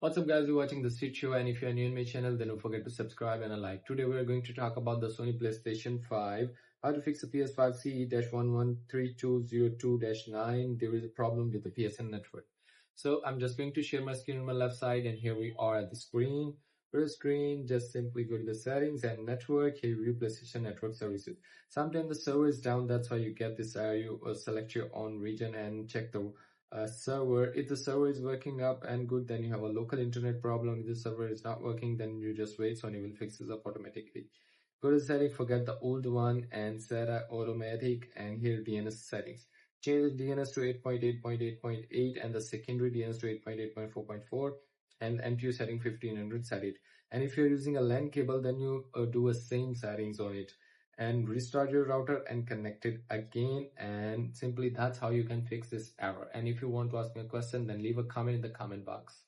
What's up guys, you're watching the Street Show, and if you're new in my channel then don't forget to subscribe and a like. Today we are going to talk about the Sony PlayStation 5, how to fix the PS5 CE-113202-9. There is a problem with the PSN network. So I'm just going to share my screen on my left side, and here we are at the screen. For the screen, just simply go to the settings and network. Here you PlayStation network services. Sometimes the server is down, that's why you get this error. You select your own region and check the server. If the server is working up and good, then you have a local internet problem. If the server is not working, then you just wait. Sony will fix this up automatically. Go to settings, forget the old one and set a automatic, and here DNS settings. Change the DNS to 8.8.8.8 and the secondary DNS to 8.8.4.4 and MTU setting 1500, set it. And if you're using a LAN cable, then you do a same settings on it and restart your router and connect it again, and simply that's how you can fix this error. And if you want to ask me a question, then leave a comment in the comment box.